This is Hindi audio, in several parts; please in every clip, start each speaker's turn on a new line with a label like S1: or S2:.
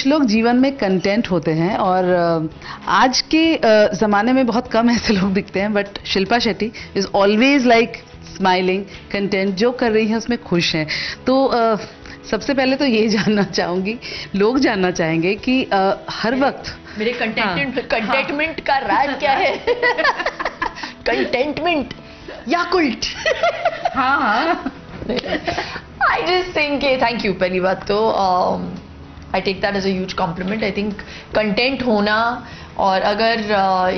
S1: कुछ लोग जीवन में कंटेंट होते हैं और आज के ज़माने में बहुत कम ऐसे लोग दिखते हैं, but Shilpa Shetty is always like smiling, content जो कर रही हैं उसमें खुश हैं। तो सबसे पहले तो ये जानना चाहूँगी, लोग जानना चाहेंगे कि हर वक्त
S2: मेरे कंटेंटमेंट का राज क्या है? कंटेंटमेंट या कुल्ट?
S1: हाँ
S2: I just think thank you. पहली बात तो I take that as a huge compliment. I think content होना, और अगर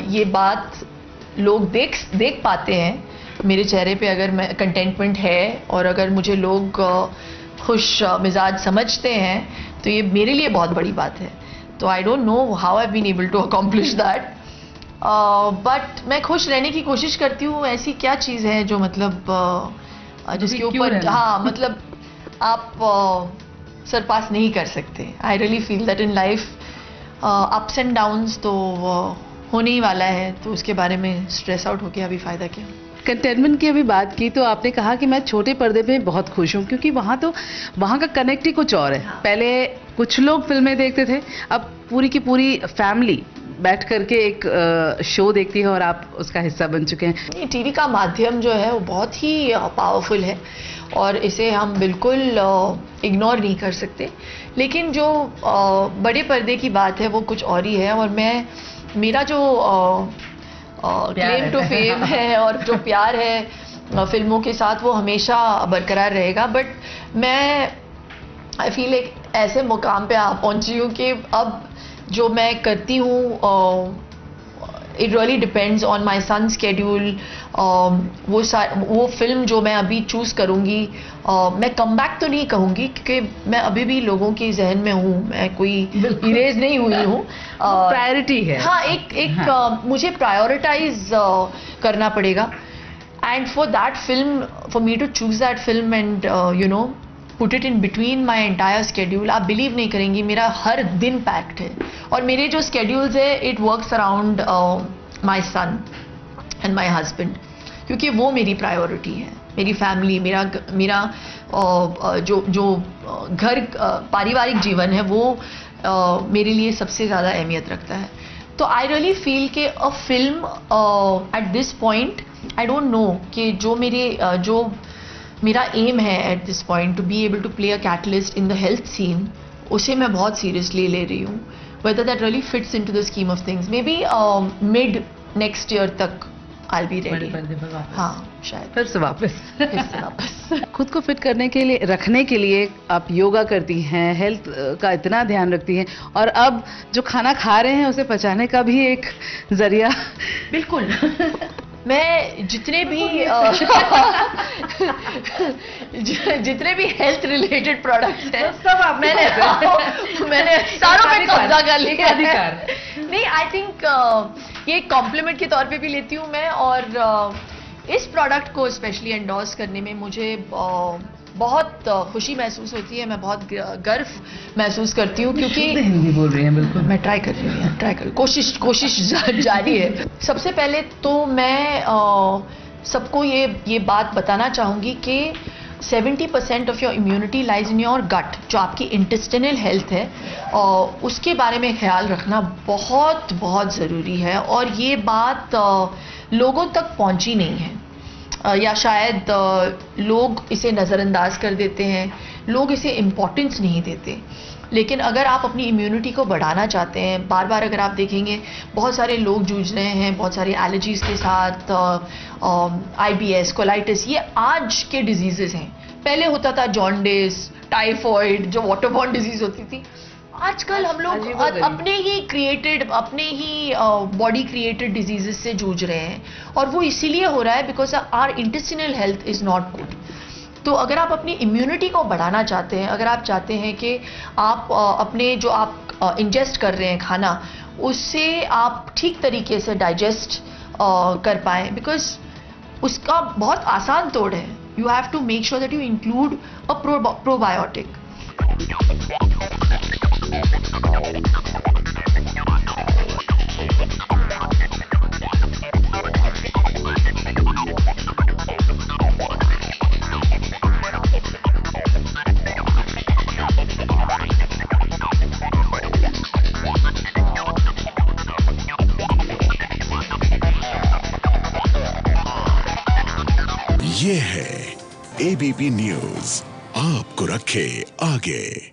S2: ये बात लोग देख पाते हैं मेरे चेहरे पे, अगर मैं कंटेंटमेंट है और अगर मुझे लोग खुश मिजाज समझते हैं, तो ये मेरे लिए बहुत बड़ी बात है। तो I don't know how I been able to accomplish that, but मैं खुश रहने की कोशिश करती हूँ। ऐसी क्या चीज़ है जो मतलब जिसके ऊपर मतलब आप सरपास नहीं कर सकते। आई really feel that in life ups and downs तो होने ही वाला है, तो उसके बारे में स्ट्रेस आउट होके अभी फ़ायदा क्या।
S1: कंटेनमेंट की अभी बात की तो आपने कहा कि मैं छोटे पर्दे पे बहुत खुश हूँ, क्योंकि वहाँ का कनेक्ट ही कुछ और है। हाँ। पहले कुछ लोग फिल्में देखते थे, अब पूरी की पूरी फैमिली बैठ करके एक शो देखती है और आप उसका हिस्सा बन चुके हैं।
S2: टीवी का माध्यम जो है वो बहुत ही पावरफुल है और इसे हम बिल्कुल इग्नोर नहीं कर सकते। लेकिन जो बड़े पर्दे की बात है वो कुछ और ही है, और मेरा जो क्लेम टू फेम है और जो प्यार है फिल्मों के साथ, वो हमेशा बरकरार रहेगा। बट मैं आई फील एक ऐसे मुकाम पे पहुंची हूँ कि अब जो मैं करती हूँ it really depends on my son schedule. वो फिल्म जो मैं अभी चूज़ करूँगी, मैं कम बैक तो नहीं कहूँगी, क्योंकि मैं अभी भी लोगों के जहन में हूँ, मैं कोई इरेज नहीं हुई हूँ।
S1: प्रायोरिटी है।
S2: हाँ, एक मुझे प्रायोरिटाइज करना पड़ेगा। And for that film, for me to choose that film and you know put it in between my entire schedule, आप बिलीव नहीं करेंगी मेरा हर दिन पैक्ड है। और मेरे जो स्केड्यूल्स है it works around my son and my husband, क्योंकि वो मेरी प्रायोरिटी है। मेरी फैमिली, मेरा जो घर पारिवारिक जीवन है वो मेरे लिए सबसे ज़्यादा अहमियत रखता है। तो आई रियली फील कि a film at this point, I don't know कि जो मेरा एम है at this point to be able to play a catalyst in the health scene, उसे मैं बहुत सीरियसली ले रही हूँ। Whether that really fits into the scheme of things, maybe mid next year तक आई बी रेडी। हाँ, शायद
S1: फिर से वापस खुद को फिट करने के लिए, रखने के लिए आप योगा करती हैं, हेल्थ का इतना ध्यान रखती हैं, और अब जो खाना खा रहे हैं उसे पचाने का भी एक जरिया।
S2: बिल्कुल। मैं जितने भी हेल्थ रिलेटेड प्रोडक्ट्स हैं सब मैंने सारों पे कब्जा कर लिया है। नहीं, आई थिंक ये कॉम्प्लीमेंट के तौर पे भी लेती हूँ मैं, और इस प्रोडक्ट को स्पेशली एंडोर्स करने में मुझे बहुत खुशी महसूस होती है। मैं बहुत गर्व महसूस करती हूँ, क्योंकि
S1: हिंदी बोल रही हैं। बिल्कुल,
S2: मैं ट्राई कर रही हूँ, कोशिश जारी है। सबसे पहले तो मैं सबको ये बात बताना चाहूँगी कि 70% of your immunity lies in your gut. जो आपकी इंटेस्टिनल हेल्थ है उसके बारे में ख्याल रखना बहुत बहुत ज़रूरी है, और ये बात लोगों तक पहुँची नहीं है, या शायद लोग इसे नज़रअंदाज कर देते हैं, लोग इसे इम्पोर्टेंस नहीं देते। लेकिन अगर आप अपनी इम्यूनिटी को बढ़ाना चाहते हैं, बार बार अगर आप देखेंगे बहुत सारे लोग जूझ रहे हैं बहुत सारी एलर्जीज़ के साथ, IBS, कोलाइटिस, ये आज के डिजीज़ेज़ हैं। पहले होता था जॉन्डिस, टाइफॉइड, जो वाटरबॉर्न डिजीज़ होती थी। आजकल हम लोग अपने ही बॉडी क्रिएटेड डिजीजेस से जूझ रहे हैं, और वो इसीलिए हो रहा है because our intestinal health is not good. तो अगर आप अपनी इम्यूनिटी को बढ़ाना चाहते हैं, अगर आप चाहते हैं कि आप अपने जो आप इंजेस्ट कर रहे हैं खाना, उससे आप ठीक तरीके से डाइजेस्ट कर पाएँ, बिकॉज उसका बहुत आसान तोड़ है। You have to make sure that you include a probiotic.
S3: ये है एबीपी न्यूज, आपको रखे आगे।